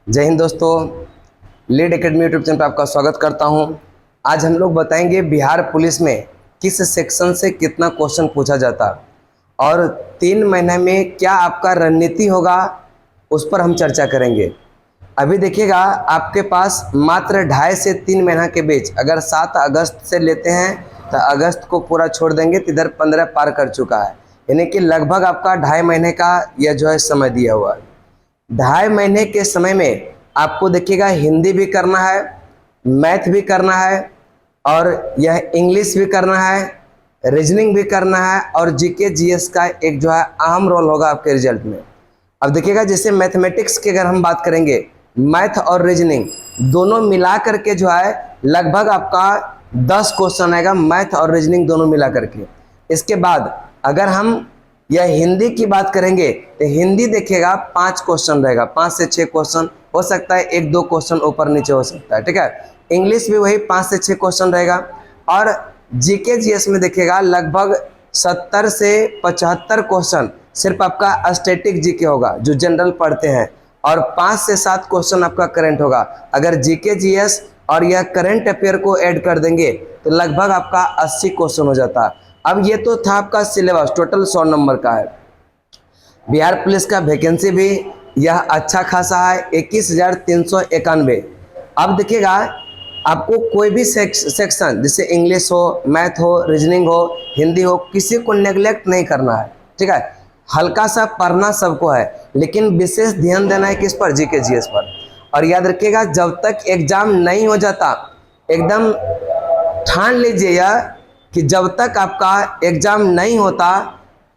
जय हिंद दोस्तों, lead academy YouTube channel पर आपका स्वागत करता हूं। आज हम लोग बताएंगे बिहार पुलिस में किस सेक्शन से कितना क्वेश्चन पूछा जाता और 3 महीने में क्या आपका रणनीति होगा, उस पर हम चर्चा करेंगे। अभी देखिएगा, आपके पास मात्र 2.5 से 3 महीना के बीच, अगर 7 अगस्त से लेते हैं तो अगस्त को पूरा छोड़ देंगे तो इधर 15 पार कर चुका है, यानी कि लगभग आपका 2.5 महीने का यह जो है समय दिया हुआ है। 2.5 महीने के समय में आपको देखिएगा हिंदी भी करना है, मैथ भी करना है और यह इंग्लिश भी करना है, रीजनिंग भी करना है और जीके जीएस का एक जो है अहम रोल होगा आपके रिजल्ट में। अब देखिएगा, जैसे मैथमेटिक्स की अगर हम बात करेंगे, मैथ और रीजनिंग दोनों मिला करके जो है लगभग आपका 10 क्वेश्चन आएगा, मैथ और रीजनिंग दोनों मिला करके। इसके बाद अगर हम यह हिंदी की बात करेंगे तो हिंदी देखिएगा 5 क्वेश्चन रहेगा, 5 से 6 क्वेश्चन हो सकता है, 1-2 क्वेश्चन ऊपर नीचे हो सकता है, ठीक है। इंग्लिश भी वही 5 से 6 क्वेश्चन रहेगा और जीके जीएस में देखिएगा लगभग 70 से 75 क्वेश्चन सिर्फ आपका स्टैटिक जीके होगा जो जनरल पढ़ते हैं, और 5 से 7 क्वेश्चन आपका करंट होगा। अगर जीके जीएस और यह करंट अफेयर को ऐड कर देंगे तो लगभग आपका 80 क्वेश्चन हो जाता है। अब ये तो था आपका सिलेबस, टोटल 100 नंबर का है। बिहार पुलिस का वैकेंसी भी यह अच्छा खासा है, 21,391। अब देखिएगा, आपको कोई भी सेक्शन जैसे इंग्लिश हो, मैथ हो, रीजनिंग हो, हिंदी हो, किसी को नेग्लेक्ट नहीं करना है, ठीक है। हल्का सा पढ़ना सबको है, लेकिन विशेष ध्यान देना है किस पर? जीके जीएस पर। और याद रखिएगा, जब तक एग्जाम नहीं हो जाता, एकदम ठान लीजिए यह कि जब तक आपका एग्जाम नहीं होता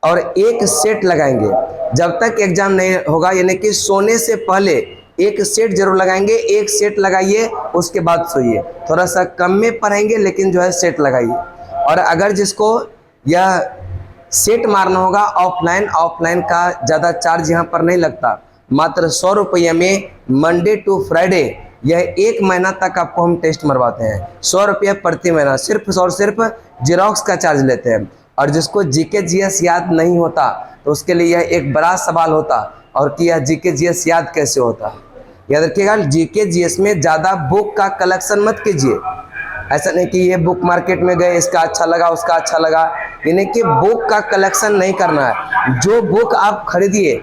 और एक सेट लगाएंगे, जब तक एग्जाम नहीं होगा, यानी कि सोने से पहले एक सेट जरूर लगाएंगे। एक सेट लगाइए, उसके बाद सोइए। थोड़ा सा कम में पढ़ेंगे लेकिन जो है सेट लगाइए। और अगर जिसको यह सेट मारना होगा ऑफलाइन का ज़्यादा चार्ज यहाँ पर नहीं लगता, मात्र 100 रुपये में मंडे टू फ्राइडे यह 1 महीना तक आपको हम टेस्ट मरवाते हैं। 100 रुपये प्रति महीना, सिर्फ और सिर्फ जेरोक्स का चार्ज लेते हैं। और जिसको जीके जीएस याद नहीं होता तो उसके लिए यह एक बड़ा सवाल होता, और कि यह जीके जीएस याद कैसे होता। याद रखिएगा, जीके जीएस में ज़्यादा बुक का कलेक्शन मत कीजिए। ऐसा नहीं कि ये बुक मार्केट में गए, इसका अच्छा लगा, उसका अच्छा लगा, यानी कि बुक का कलेक्शन नहीं करना है। जो बुक आप खरीदिए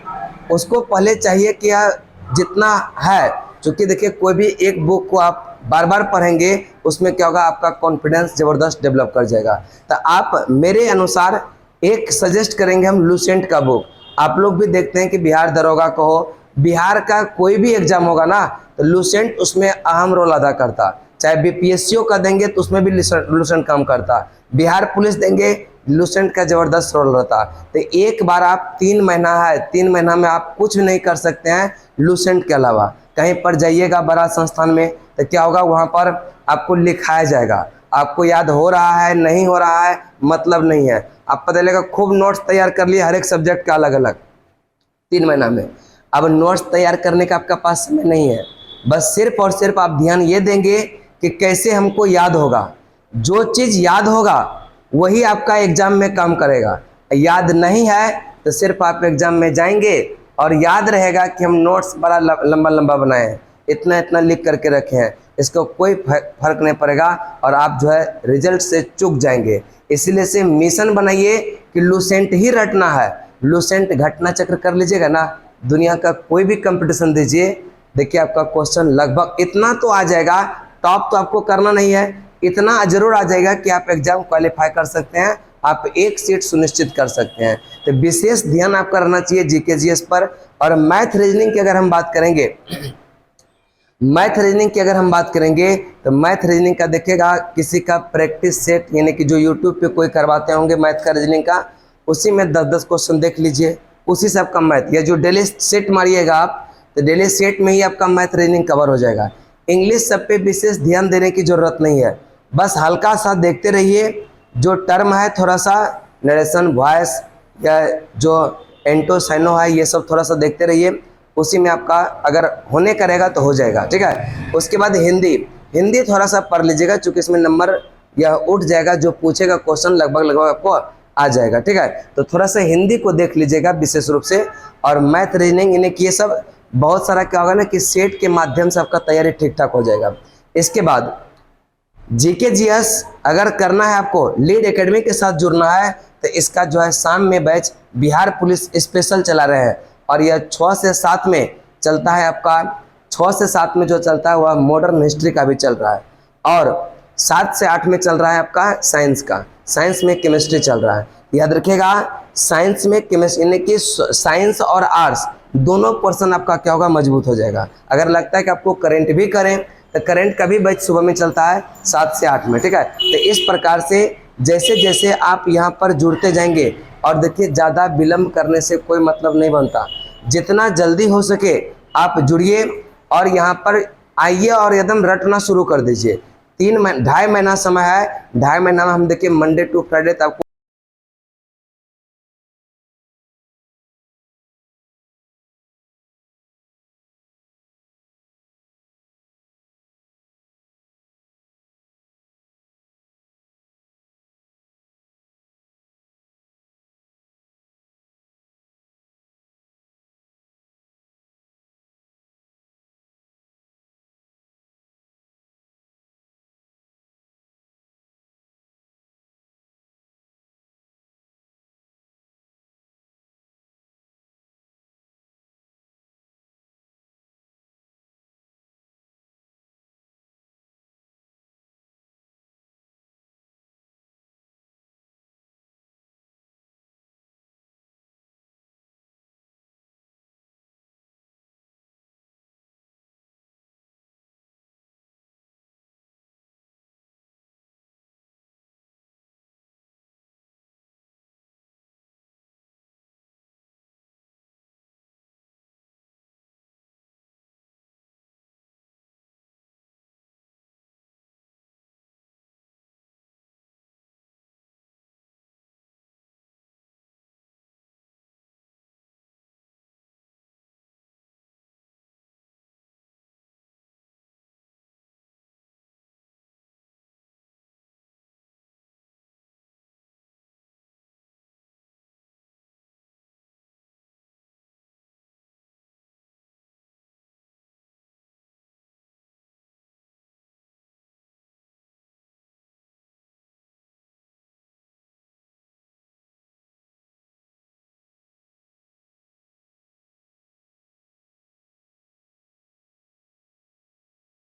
उसको पहले चाहिए कि यह जितना है, क्योंकि देखिए कोई भी एक बुक को आप बार बार पढ़ेंगे, उसमें क्या होगा, आपका कॉन्फिडेंस ज़बरदस्त डेवलप कर जाएगा। तो आप मेरे अनुसार एक सजेस्ट करेंगे हम लूसेंट का बुक। आप लोग भी देखते हैं कि बिहार दरोगा का हो, बिहार का कोई भी एग्जाम होगा ना, तो लूसेंट उसमें अहम रोल अदा करता। चाहे बीपीएससीओ का देंगे तो उसमें भी लूसेंट काम करता, बिहार पुलिस देंगे लूसेंट का ज़बरदस्त रोल रहता। तो एक बार आप 3 महीना है, 3 महीना में आप कुछ नहीं कर सकते हैं लूसेंट के अलावा। कहीं पर जाइएगा बड़ा संस्थान में तो क्या होगा, वहाँ पर आपको लिखाया जाएगा, आपको याद हो रहा है नहीं हो रहा है मतलब नहीं है। आप पता चलेगा खूब नोट्स तैयार कर लिए हर एक सब्जेक्ट का अलग अलग 3 महीना में। अब नोट्स तैयार करने का आपका पास समय नहीं है, बस सिर्फ और सिर्फ आप ध्यान ये देंगे कि कैसे हमको याद होगा। जो चीज़ याद होगा वही आपका एग्जाम में काम करेगा। याद नहीं है तो सिर्फ आप एग्जाम में जाएंगे और याद रहेगा कि हम नोट्स बड़ा लंबा लंबा बनाए हैं, इतना इतना लिख करके रखे हैं, इसको कोई फर्क नहीं पड़ेगा और आप जो है रिजल्ट से चूक जाएंगे। इसीलिए से मिशन बनाइए कि लूसेंट ही रटना है। लूसेंट घटना चक्र कर लीजिएगा ना, दुनिया का कोई भी कंपटीशन दीजिए, देखिए आपका क्वेश्चन लगभग इतना तो आ जाएगा। टॉप तो आपको करना नहीं है, इतना जरूर आ जाएगा कि आप एग्जाम क्वालिफाई कर सकते हैं, आप एक सीट सुनिश्चित कर सकते हैं। तो विशेष ध्यान आपका रहना चाहिए जीके जीएस पर। और मैथ रीजनिंग की अगर हम बात करेंगे, तो मैथ रीजनिंग का देखिएगा, किसी का प्रैक्टिस सेट यानी कि जो यूट्यूब पे कोई करवाते होंगे मैथ का रीजनिंग का, उसी में 10-10 क्वेश्चन देख लीजिए, उसी से आपका मैथ, या जो डेली सेट मारिएगा आप, तो डेली सेट में ही आपका मैथ रीजनिंग कवर हो जाएगा। इंग्लिश सब पे विशेष ध्यान देने की ज़रूरत नहीं है, बस हल्का सा देखते रहिए। जो टर्म है थोड़ा सा नरेशन, वॉइस या जो एंटोसाइनो है, ये सब थोड़ा सा देखते रहिए, उसी में आपका अगर होने करेगा तो हो जाएगा, ठीक है। उसके बाद हिंदी थोड़ा सा पढ़ लीजिएगा, चूँकि इसमें नंबर यह उठ जाएगा, जो पूछेगा क्वेश्चन लगभग आपको आ जाएगा, ठीक है। तो थोड़ा सा हिंदी को देख लीजिएगा विशेष रूप से। और मैथ रीजनिंग यानी कि ये सब बहुत सारा क्या होगा ना कि सेट के माध्यम से आपका तैयारी ठीक ठाक हो जाएगा। इसके बाद जीके जीएस अगर करना है आपको, लीड एकेडमी के साथ जुड़ना है, तो इसका जो है शाम में बैच बिहार पुलिस स्पेशल चला रहे हैं और यह 6 से 7 में चलता है आपका। 6 से 7 में जो चलता है वह मॉडर्न हिस्ट्री का भी चल रहा है और 7 से 8 में चल रहा है आपका साइंस का। साइंस में केमिस्ट्री चल रहा है। याद रखिएगा, साइंस में केमिस्ट्री यानी कि साइंस और आर्ट्स दोनों पोर्शन आपका क्या होगा, मजबूत हो जाएगा। अगर लगता है कि आपको करेंट भी करें तो करेंट का भी बैच सुबह में चलता है 7 से 8 में, ठीक है। तो इस प्रकार से जैसे जैसे आप यहाँ पर जुड़ते जाएंगे, और देखिए ज़्यादा विलम्ब करने से कोई मतलब नहीं बनता, जितना जल्दी हो सके आप जुड़िए और यहाँ पर आइए और एकदम रटना शुरू कर दीजिए। 2.5 महीना समय है। 2.5 महीना में हम देखिए मंडे टू फ्राइडे तक आपको